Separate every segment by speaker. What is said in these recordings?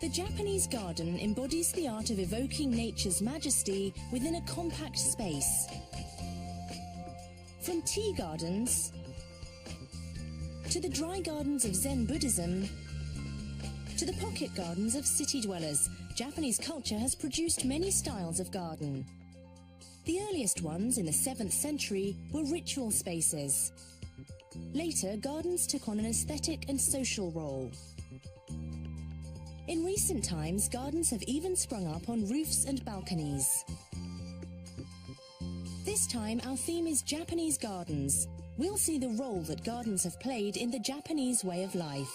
Speaker 1: The Japanese garden embodies the art of evoking nature's majesty within a compact space. From tea gardens to the dry gardens of Zen Buddhism to the pocket gardens of city dwellers, Japanese culture has produced many styles of garden. The earliest ones in the 7th century were ritual spaces. Later, gardens took on an aesthetic and social role. In recent times, gardens have even sprung up on roofs and balconies. This time, our theme is Japanese gardens. We'll see the role that gardens have played in the Japanese way of life.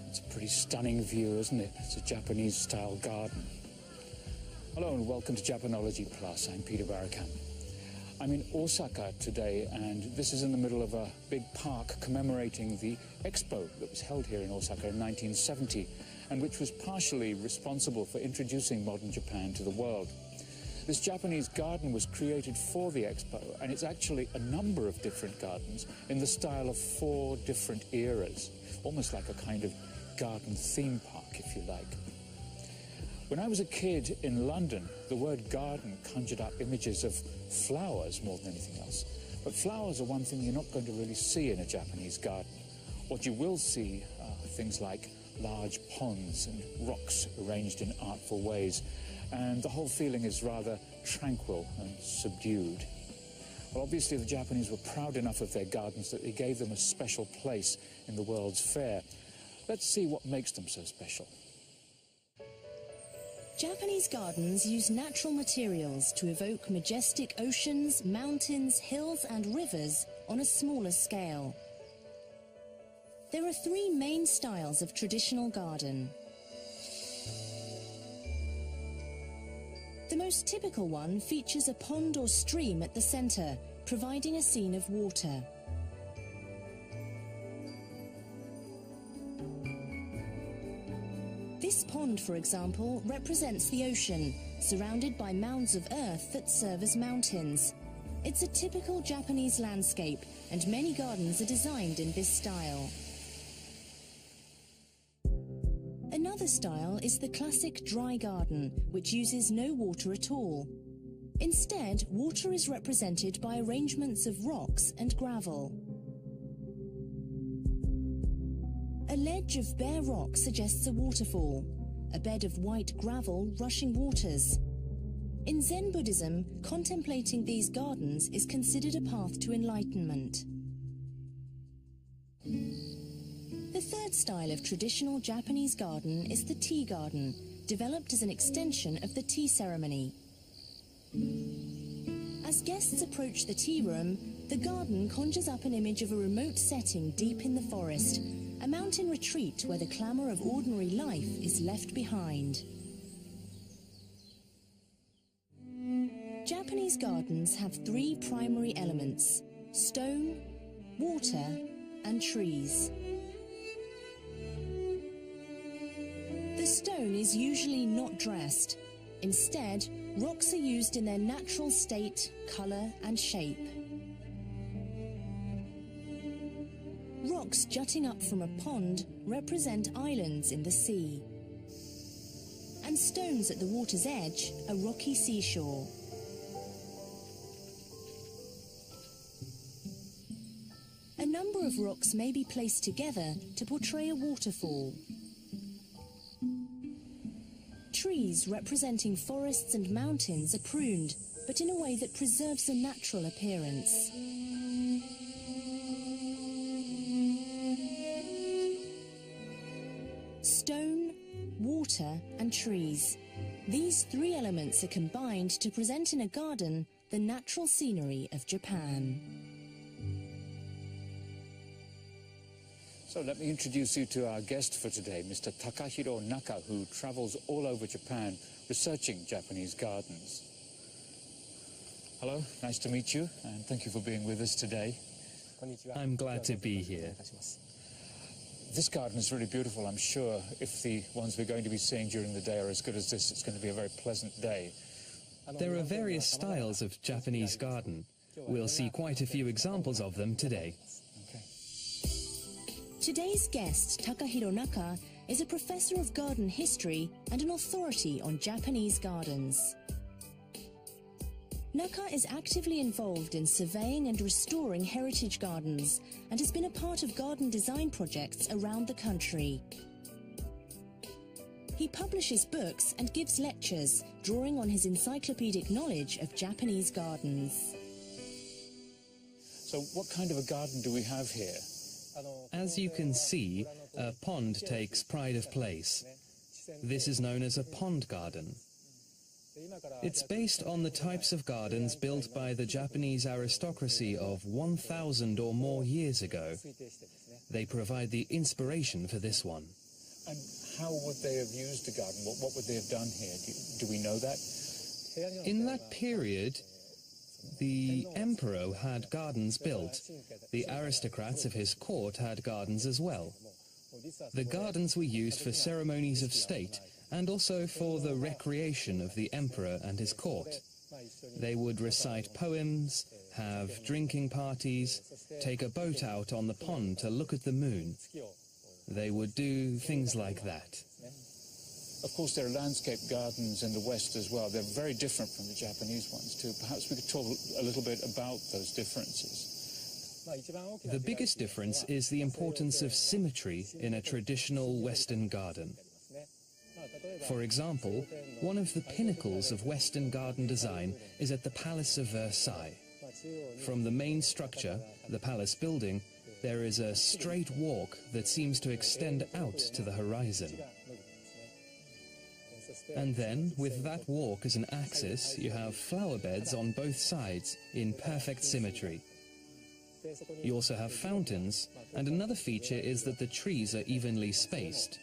Speaker 2: It's a pretty stunning view, isn't it? It's a Japanese-style garden. Hello and welcome to Japanology Plus. I'm Peter Barakan. I'm in Osaka today, and this is in the middle of a big park commemorating the expo that was held here in Osaka in 1970 and which was partially responsible for introducing modern Japan to the world. This Japanese garden was created for the expo, and it's actually a number of different gardens in the style of 4 different eras, almost like a kind of garden theme park, if you like. When I was a kid in London, the word garden conjured up images of flowers more than anything else. But flowers are one thing you're not going to really see in a Japanese garden. What you will see are things like large ponds and rocks arranged in artful ways. And the whole feeling is rather tranquil and subdued. Well, obviously the Japanese were proud enough of their gardens that they gave them a special place in the World's Fair. Let's see what makes them so special.
Speaker 1: Japanese gardens use natural materials to evoke majestic oceans, mountains, hills and rivers on a smaller scale. There are 3 main styles of traditional garden. The most typical one features a pond or stream at the center, providing a scene of water. This pond, for example, represents the ocean, surrounded by mounds of earth that serve as mountains. It's a typical Japanese landscape, and many gardens are designed in this style. Another style is the classic dry garden, which uses no water at all. Instead, water is represented by arrangements of rocks and gravel. A ledge of bare rock suggests a waterfall, a bed of white gravel rushing waters. In Zen Buddhism, contemplating these gardens is considered a path to enlightenment. The third style of traditional Japanese garden is the tea garden, developed as an extension of the tea ceremony. As guests approach the tea room, the garden conjures up an image of a remote setting deep in the forest, a mountain retreat where the clamour of ordinary life is left behind. Japanese gardens have 3 primary elements: stone, water, and trees. The stone is usually not dressed. Instead, rocks are used in their natural state, colour and shape. Rocks jutting up from a pond represent islands in the sea. And stones at the water's edge, a rocky seashore. A number of rocks may be placed together to portray a waterfall. Trees representing forests and mountains are pruned, but in a way that preserves a natural appearance. Stone, water and trees. These 3 elements are combined to present in a garden the natural scenery of Japan.
Speaker 2: So let me introduce you to our guest for today, Mr. Takahiro Naka, who travels all over Japan researching Japanese gardens. Hello, nice to meet you, and thank you for being with us today.
Speaker 3: I'm glad to be here.
Speaker 2: This garden is really beautiful. I'm sure if the ones we're going to be seeing during the day are as good as this, it's going to be a very pleasant day.
Speaker 3: There are various styles of Japanese garden. We'll see quite a few examples of them today.
Speaker 1: Today's guest, Takahiro Naka, is a professor of garden history and an authority on Japanese gardens. Naka is actively involved in surveying and restoring heritage gardens and has been a part of garden design projects around the country. He publishes books and gives lectures, drawing on his encyclopedic knowledge of Japanese gardens.
Speaker 2: So what kind of a garden do we have here?
Speaker 3: As you can see, a pond takes pride of place. This is known as a pond garden. It's based on the types of gardens built by the Japanese aristocracy of 1,000 or more years ago. They provide the inspiration for this one.
Speaker 2: And how would they have used the garden? What would they have done here? Do we know that?
Speaker 3: In that period, the emperor had gardens built. The aristocrats of his court had gardens as well. The gardens were used for ceremonies of state and also for the recreation of the emperor and his court. They would recite poems, have drinking parties, take a boat out on the pond to look at the moon. They would do things like that.
Speaker 2: Of course, there are landscape gardens in the West as well. They're very different from the Japanese ones too. Perhaps we could talk a little bit about those differences.
Speaker 3: The biggest difference is the importance of symmetry in a traditional Western garden. For example, one of the pinnacles of Western garden design is at the Palace of Versailles. From the main structure, the palace building, there is a straight walk that seems to extend out to the horizon. And then, with that walk as an axis, you have flower beds on both sides in perfect symmetry. You also have fountains, and another feature is that the trees are evenly spaced.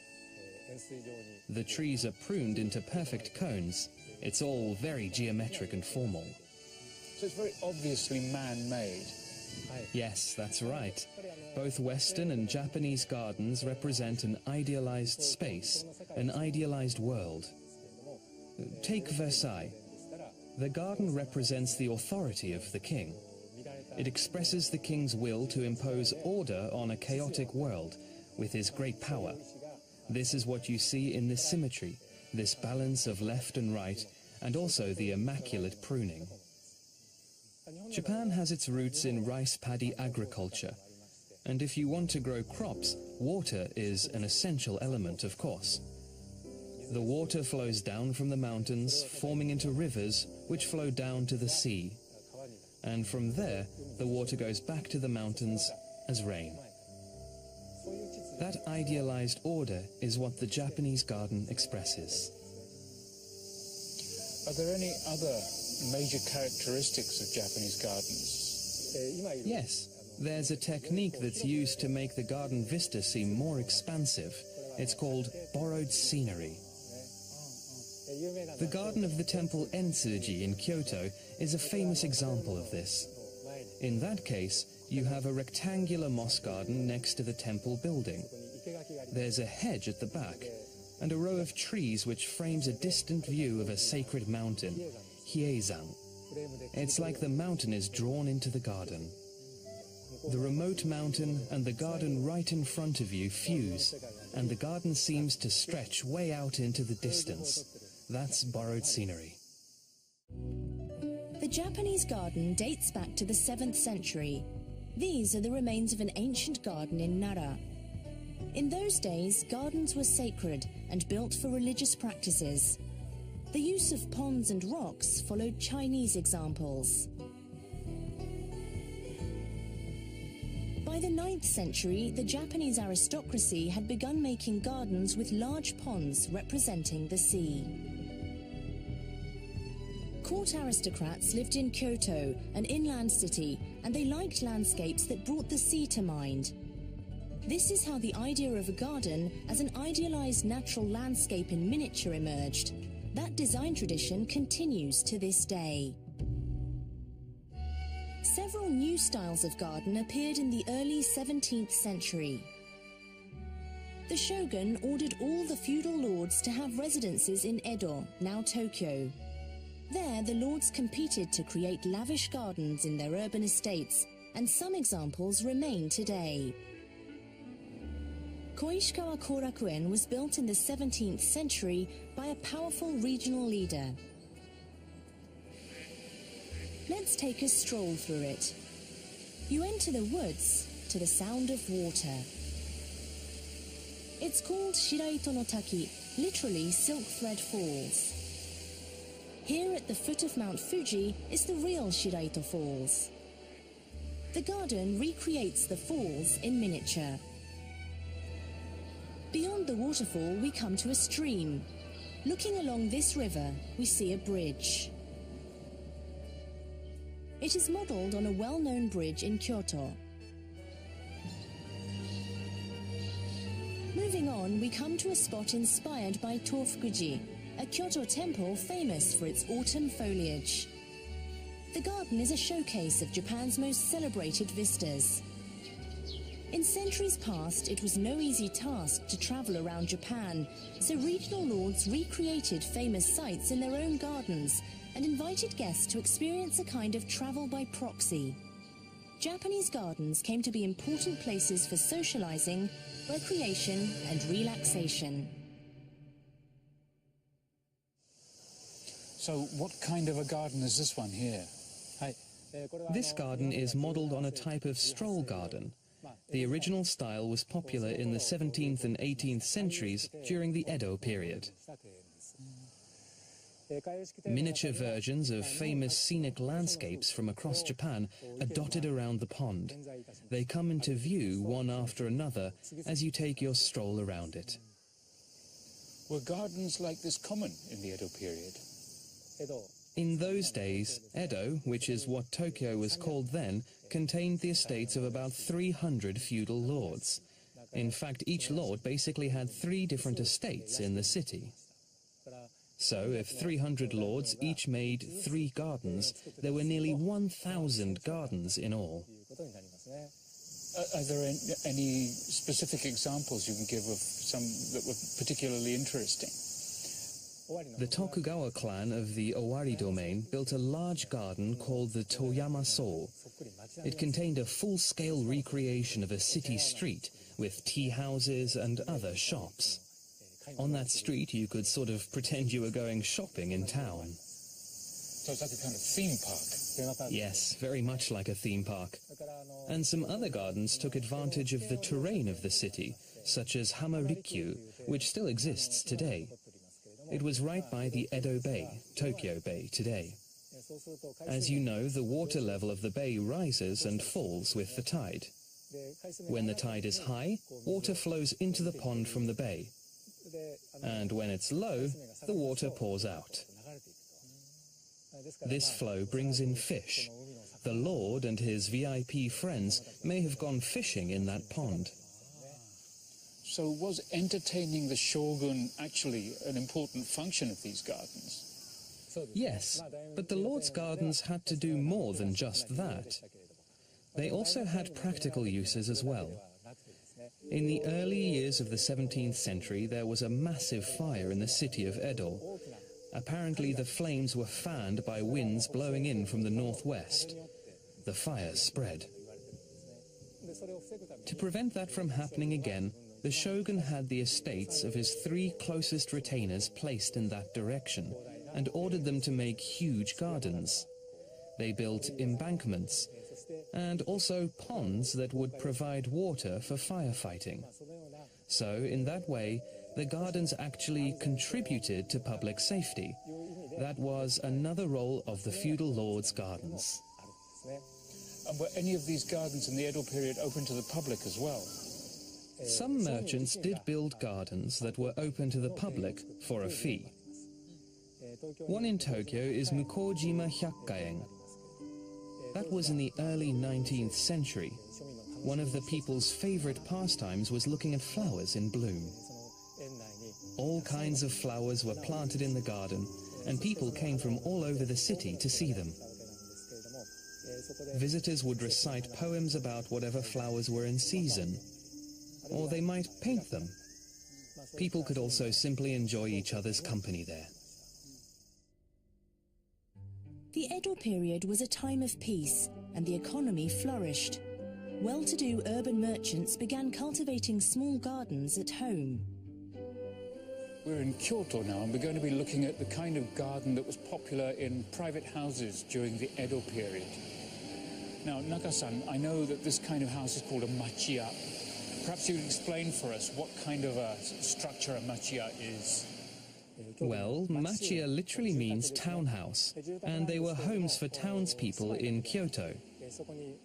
Speaker 3: The trees are pruned into perfect cones. It's all very geometric and formal.
Speaker 2: So it's very obviously man-made.
Speaker 3: Yes, that's right. Both Western and Japanese gardens represent an idealized space, an idealized world. Take Versailles. The garden represents the authority of the king. It expresses the king's will to impose order on a chaotic world with his great power. This is what you see in this symmetry, this balance of left and right, and also the immaculate pruning. Japan has its roots in rice paddy agriculture, and if you want to grow crops, water is an essential element, of course. The water flows down from the mountains, forming into rivers which flow down to the sea. And from there, the water goes back to the mountains as rain. That idealized order is what the Japanese garden expresses.
Speaker 2: Are there any other major characteristics of Japanese gardens?
Speaker 3: Yes, there's a technique that's used to make the garden vista seem more expansive. It's called borrowed scenery. The garden of the temple Entsuji in Kyoto is a famous example of this. In that case, you have a rectangular moss garden next to the temple building. There's a hedge at the back, and a row of trees which frames a distant view of a sacred mountain, Hieizan. It's like the mountain is drawn into the garden. The remote mountain and the garden right in front of you fuse, and the garden seems to stretch way out into the distance. That's borrowed scenery.
Speaker 1: The Japanese garden dates back to the 7th century. These are the remains of an ancient garden in Nara. In those days, gardens were sacred and built for religious practices. The use of ponds and rocks followed Chinese examples. By the 9th century, the Japanese aristocracy had begun making gardens with large ponds representing the sea. Court aristocrats lived in Kyoto, an inland city, and they liked landscapes that brought the sea to mind. This is how the idea of a garden as an idealized natural landscape in miniature emerged. That design tradition continues to this day. Several new styles of garden appeared in the early 17th century. The shogun ordered all the feudal lords to have residences in Edo, now Tokyo. There, the lords competed to create lavish gardens in their urban estates, and some examples remain today. Koishikawa Korakuen was built in the 17th century by a powerful regional leader. Let's take a stroll through it. You enter the woods to the sound of water. It's called Shiraito no Taki, literally Silk Thread Falls. Here at the foot of Mount Fuji is the real Shiraito Falls. The garden recreates the falls in miniature. Beyond the waterfall, we come to a stream. Looking along this river, we see a bridge. It is modelled on a well-known bridge in Kyoto. Moving on, we come to a spot inspired by Tofukuji, a Kyoto temple famous for its autumn foliage. The garden is a showcase of Japan's most celebrated vistas. In centuries past, it was no easy task to travel around Japan, so regional lords recreated famous sites in their own gardens and invited guests to experience a kind of travel by proxy. Japanese gardens came to be important places for socializing, recreation, and relaxation.
Speaker 2: So what kind of a garden is this one here?
Speaker 3: This garden is modelled on a type of stroll garden. The original style was popular in the 17th and 18th centuries during the Edo period. Miniature versions of famous scenic landscapes from across Japan are dotted around the pond. They come into view one after another as you take your stroll around it.
Speaker 2: Were gardens like this common in the Edo period?
Speaker 3: In those days, Edo, which is what Tokyo was called then, contained the estates of about 300 feudal lords. In fact, each lord basically had 3 different estates in the city. So, if 300 lords each made 3 gardens, there were nearly 1,000 gardens in all.
Speaker 2: Are there any specific examples you can give of some that were particularly interesting?
Speaker 3: The Tokugawa clan of the Owari domain built a large garden called the Toyama So. It contained a full-scale recreation of a city street with tea houses and other shops. On that street you could sort of pretend you were going shopping in town.
Speaker 2: So it's like a kind of theme park?
Speaker 3: Yes, very much like a theme park. And some other gardens took advantage of the terrain of the city, such as Hamarikyu, which still exists today. It was right by the Edo Bay, Tokyo Bay today. As you know, the water level of the bay rises and falls with the tide. When the tide is high, water flows into the pond from the bay. And when it's low, the water pours out. This flow brings in fish. The Lord and his VIP friends may have gone fishing in that pond.
Speaker 2: So was entertaining the shogun actually an important function of these gardens?
Speaker 3: Yes, but the Lord's gardens had to do more than just that. They also had practical uses as well. In the early years of the 17th century, there was a massive fire in the city of Edo. Apparently the flames were fanned by winds blowing in from the northwest. The fire spread. To prevent that from happening again, the shogun had the estates of his 3 closest retainers placed in that direction and ordered them to make huge gardens. They built embankments and also ponds that would provide water for firefighting. So, in that way, the gardens actually contributed to public safety. That was another role of the feudal lords' gardens.
Speaker 2: And were any of these gardens in the Edo period open to the public as well?
Speaker 3: Some merchants did build gardens that were open to the public for a fee. One in Tokyo is Mukojima Hyakkaen. That was in the early 19th century. One of the people's favorite pastimes was looking at flowers in bloom. All kinds of flowers were planted in the garden, and people came from all over the city to see them. Visitors would recite poems about whatever flowers were in season, or they might paint them. People could also simply enjoy each other's company there.
Speaker 1: Edo period was a time of peace, and the economy flourished. Well-to-do urban merchants began cultivating small gardens at home.
Speaker 2: We're in Kyoto now, and we're going to be looking at the kind of garden that was popular in private houses during the Edo period. Now, Naka-san, I know that this kind of house is called a machiya. Perhaps you could explain for us what kind of a structure a machiya is.
Speaker 3: Well, machiya literally means townhouse, and they were homes for townspeople in Kyoto.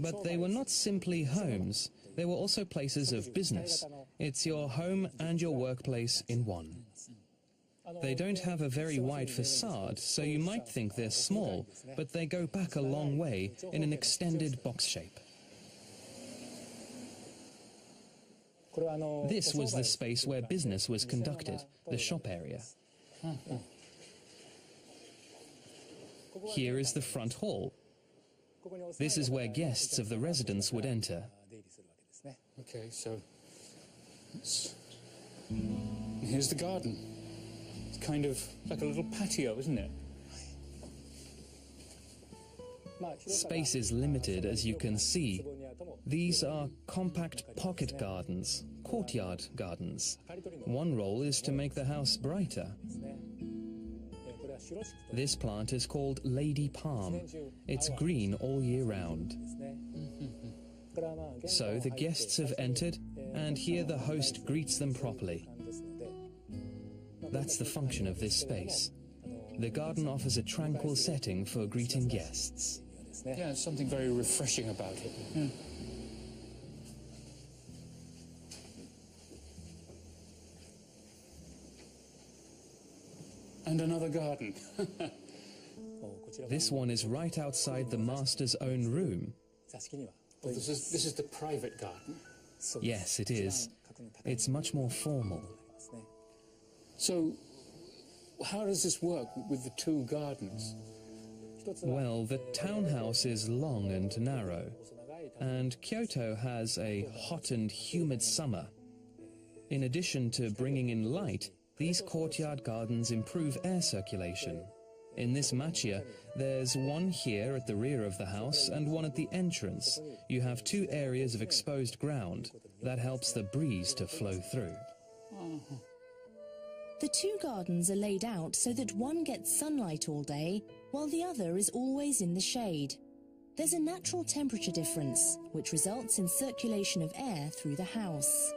Speaker 3: But they were not simply homes, they were also places of business. It's your home and your workplace in one. They don't have a very wide facade, so you might think they're small, but they go back a long way in an extended box shape. This was the space where business was conducted, the shop area. Here is the front hall. This is where guests of the residence would enter.
Speaker 2: Okay, so here's the garden. It's kind of like a little patio, isn't it?
Speaker 3: Space is limited, as you can see. These are compact pocket gardens, courtyard gardens. One role is to make the house brighter. This plant is called lady palm. It's green all year round. So the guests have entered, and here the host greets them properly. That's the function of this space. The garden offers a tranquil setting for greeting guests.
Speaker 2: Yeah, there's something very refreshing about it. Yeah. And another garden.
Speaker 3: This one is right outside the master's own room.
Speaker 2: Well, this is the private garden.
Speaker 3: Yes, it is. It's much more formal.
Speaker 2: So, how does this work with the two gardens?
Speaker 3: Well, the townhouse is long and narrow, and Kyoto has a hot and humid summer. In addition to bringing in light, these courtyard gardens improve air circulation. In this machiya, there's one here at the rear of the house and one at the entrance. You have two areas of exposed ground. That helps the breeze to flow through.
Speaker 1: The two gardens are laid out so that one gets sunlight all day, while the other is always in the shade. There's a natural temperature difference, which results in circulation of air through the house.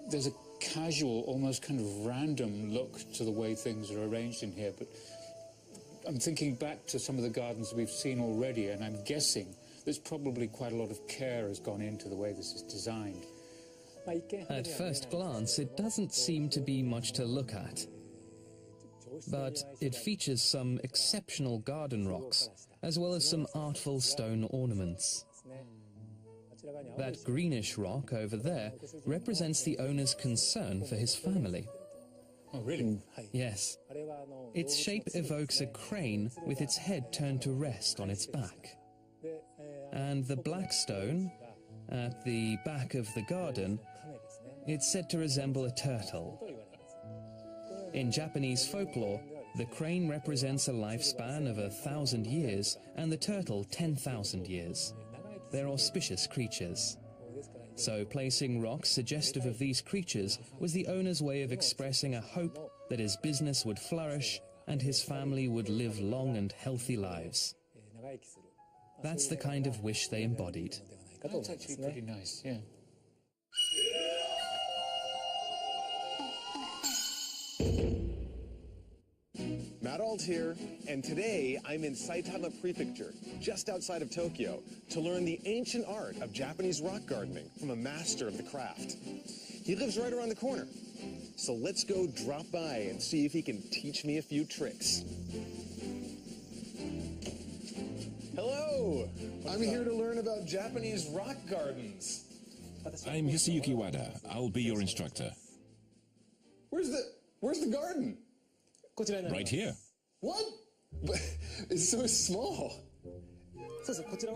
Speaker 2: There's a casual, almost kind of random look to the way things are arranged in here, but I'm thinking back to some of the gardens we've seen already, and I'm guessing there's probably quite a lot of care has gone into the way this is designed.
Speaker 3: At first glance, it doesn't seem to be much to look at. But it features some exceptional garden rocks, as well as some artful stone ornaments. That greenish rock over there represents the owner's concern for his family.
Speaker 2: Oh, really?
Speaker 3: Yes. Its shape evokes a crane with its head turned to rest on its back. And the black stone, at the back of the garden, it's said to resemble a turtle. In Japanese folklore, the crane represents a lifespan of 1,000 years and the turtle 10,000 years. They're auspicious creatures. So placing rocks suggestive of these creatures was the owner's way of expressing a hope that his business would flourish and his family would live long and healthy lives. That's the kind of wish they embodied.
Speaker 2: That's actually pretty nice, yeah.
Speaker 4: Matt Alt here, and today I'm in Saitama Prefecture, just outside of Tokyo, to learn the ancient art of Japanese rock gardening from a master of the craft. He lives right around the corner, so let's go drop by and see if he can teach me a few tricks. Hello! I'm here to learn about Japanese rock gardens.
Speaker 5: I'm Hisayuki Wada. I'll be your instructor.
Speaker 4: Where's the garden?
Speaker 5: Right here.
Speaker 4: What? But it's so small.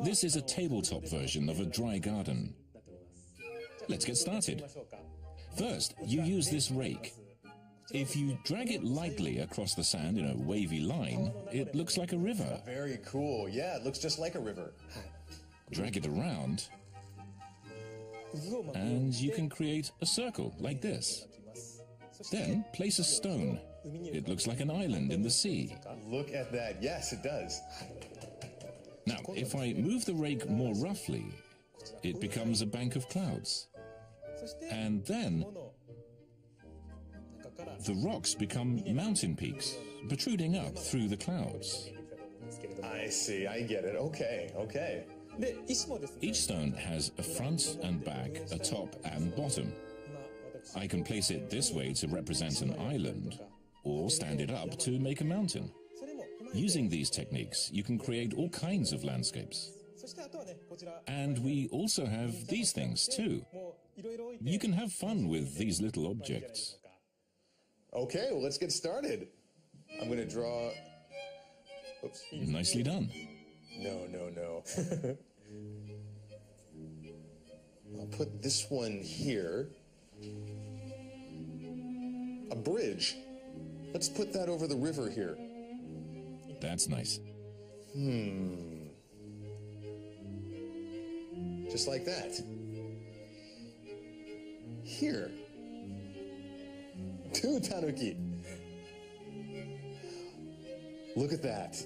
Speaker 5: This is a tabletop version of a dry garden. Let's get started. First, you use this rake. If you drag it lightly across the sand in a wavy line, it looks like a river.
Speaker 4: Very cool. Yeah, it looks just like a river.
Speaker 5: Drag it around, and you can create a circle like this. Then place a stone. It looks like an island in the sea.
Speaker 4: Look at that. Yes, it does.
Speaker 5: Now, if I move the rake more roughly, it becomes a bank of clouds. And then the rocks become mountain peaks, protruding up through the clouds.
Speaker 4: I see. I get it. Okay, okay.
Speaker 5: Each stone has a front and back, a top and bottom. I can place it this way to represent an island, or stand it up to make a mountain. Using these techniques, you can create all kinds of landscapes. And we also have these things too. You can have fun with these little objects.
Speaker 4: Okay, well, let's get started. I'm going to draw... Oops.
Speaker 5: Nicely done.
Speaker 4: No. I'll put this one here. A bridge. Let's put that over the river here.
Speaker 5: That's nice.
Speaker 4: Just like that. Here. 2 tanuki. Look at that.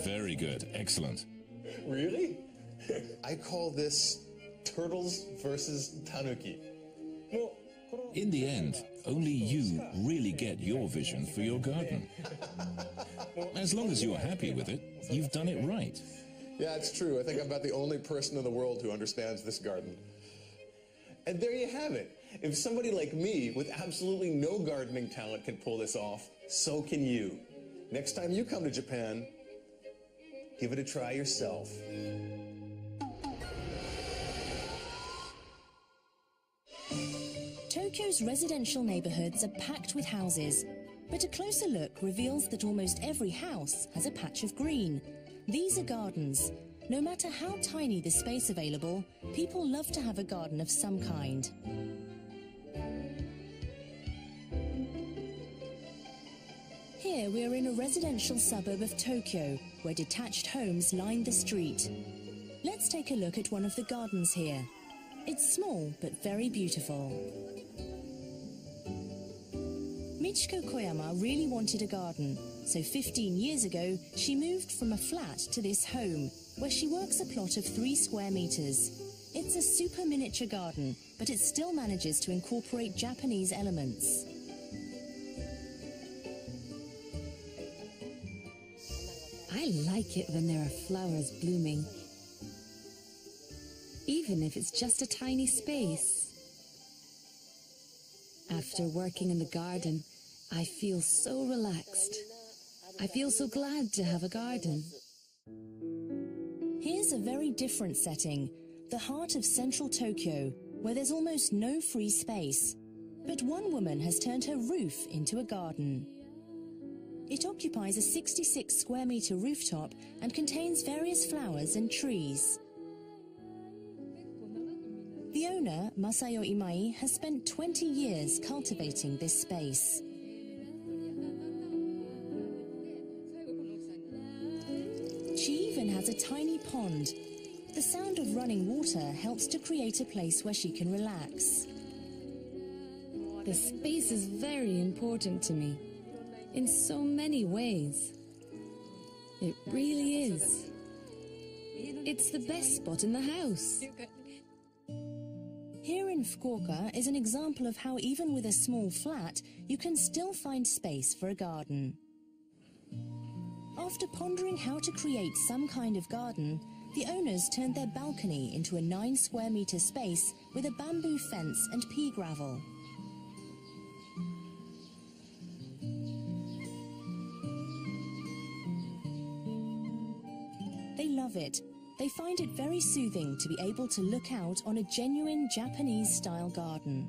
Speaker 5: Very good. Excellent.
Speaker 4: Really? I call this turtles versus tanuki.
Speaker 5: In the end, only you really get your vision for your garden. As long as you're happy with it, you've done it right.
Speaker 4: Yeah, it's true. I think I'm about the only person in the world who understands this garden. And there you have it. If somebody like me with absolutely no gardening talent can pull this off, so can you. Next time you come to Japan, give it a try yourself.
Speaker 1: Tokyo's residential neighborhoods are packed with houses, but a closer look reveals that almost every house has a patch of green. These are gardens. No matter how tiny the space available, people love to have a garden of some kind. Here we are in a residential suburb of Tokyo, where detached homes line the street. Let's take a look at one of the gardens here. It's small, but very beautiful. Michiko Koyama really wanted a garden, so 15 years ago, she moved from a flat to this home, where she works a plot of 3 square meters. It's a super miniature garden, but it still manages to incorporate Japanese elements.
Speaker 6: I like it when there are flowers blooming, even if it's just a tiny space. After working in the garden, I feel so relaxed. I feel so glad to have a garden.
Speaker 1: Here's a very different setting, the heart of central Tokyo, where there's almost no free space. But one woman has turned her roof into a garden. It occupies a 66 square meter rooftop and contains various flowers and trees. The owner, Masayo Imai, has spent 20 years cultivating this space. She even has a tiny pond. The sound of running water helps to create a place where she can relax.
Speaker 6: The space is very important to me, in so many ways. It really is. It's the best spot in the house.
Speaker 1: Here in Fukuoka is an example of how even with a small flat, you can still find space for a garden. After pondering how to create some kind of garden, the owners turned their balcony into a 9 square meter space with a bamboo fence and pea gravel. They love it. They find it very soothing to be able to look out on a genuine Japanese-style garden.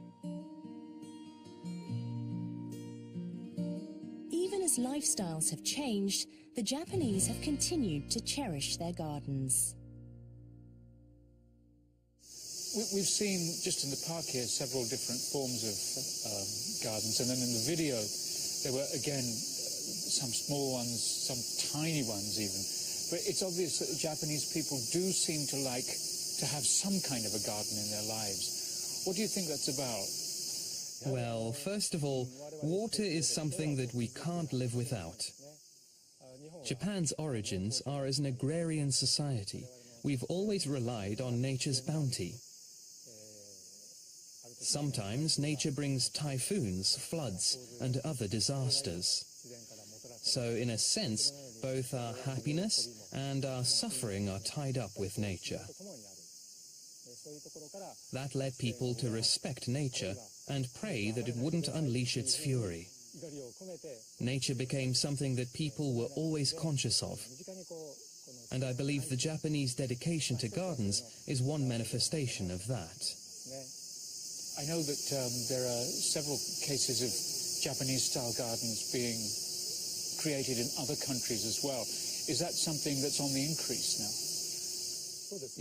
Speaker 1: Even as lifestyles have changed, the Japanese have continued to cherish their gardens.
Speaker 2: We've seen just in the park here several different forms of gardens, and then in the video there were again some small ones, some tiny ones even. But it's obvious that the Japanese people do seem to like to have some kind of a garden in their lives. What do you think that's about?
Speaker 3: Well, first of all, water is something that we can't live without. Japan's origins are as an agrarian society. We've always relied on nature's bounty. Sometimes nature brings typhoons, floods, and other disasters. So, in a sense, both our happiness and our suffering are tied up with nature. That led people to respect nature and pray that it wouldn't unleash its fury. Nature became something that people were always conscious of. And I believe the Japanese dedication to gardens is one manifestation of that.
Speaker 2: I know that there are several cases of Japanese-style gardens being created in other countries as well. Is that something that's on the increase now?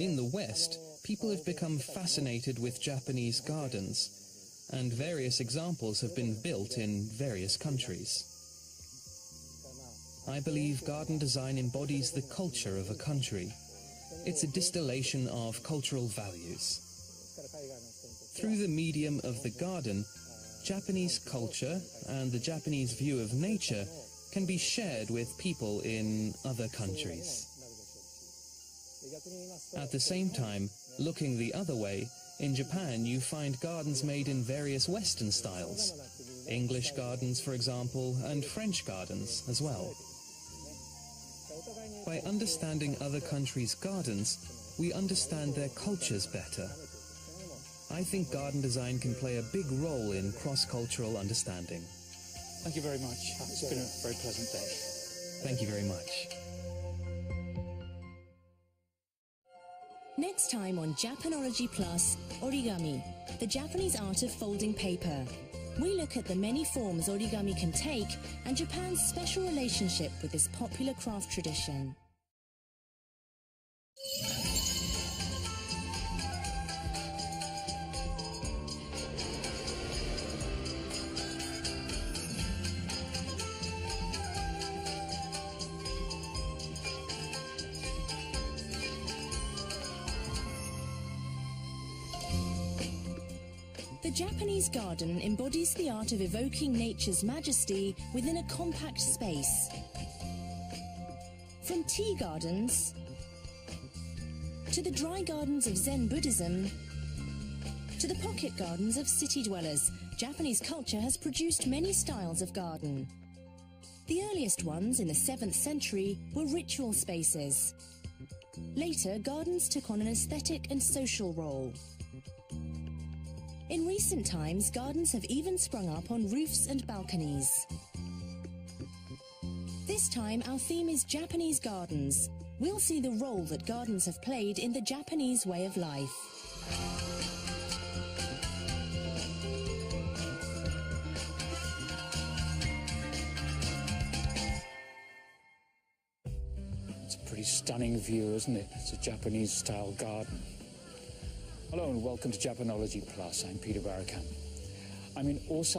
Speaker 3: In the West, people have become fascinated with Japanese gardens, and various examples have been built in various countries. I believe garden design embodies the culture of a country. It's a distillation of cultural values. Through the medium of the garden, Japanese culture and the Japanese view of nature can be shared with people in other countries. At the same time, looking the other way, in Japan you find gardens made in various Western styles. English gardens, for example, and French gardens as well. By understanding other countries' gardens, we understand their cultures better. I think garden design can play a big role in cross-cultural understanding.
Speaker 2: Thank you very much. It's been a very pleasant day.
Speaker 3: Thank you very much.
Speaker 1: Next time on Japanology Plus, origami, the Japanese art of folding paper. We look at the many forms origami can take and Japan's special relationship with this popular craft tradition. The Japanese garden embodies the art of evoking nature's majesty within a compact space. From tea gardens to the dry gardens of Zen Buddhism to the pocket gardens of city dwellers, Japanese culture has produced many styles of garden. The earliest ones in the 7th century were ritual spaces. Later, gardens took on an aesthetic and social role. In recent times, gardens have even sprung up on roofs and balconies. This time, our theme is Japanese gardens. We'll see the role that gardens have played in the Japanese way of life.
Speaker 2: It's a pretty stunning view, isn't it? It's a Japanese-style garden. Hello and welcome to Japanology Plus. I'm Peter Barakamp. I'm in Osaka.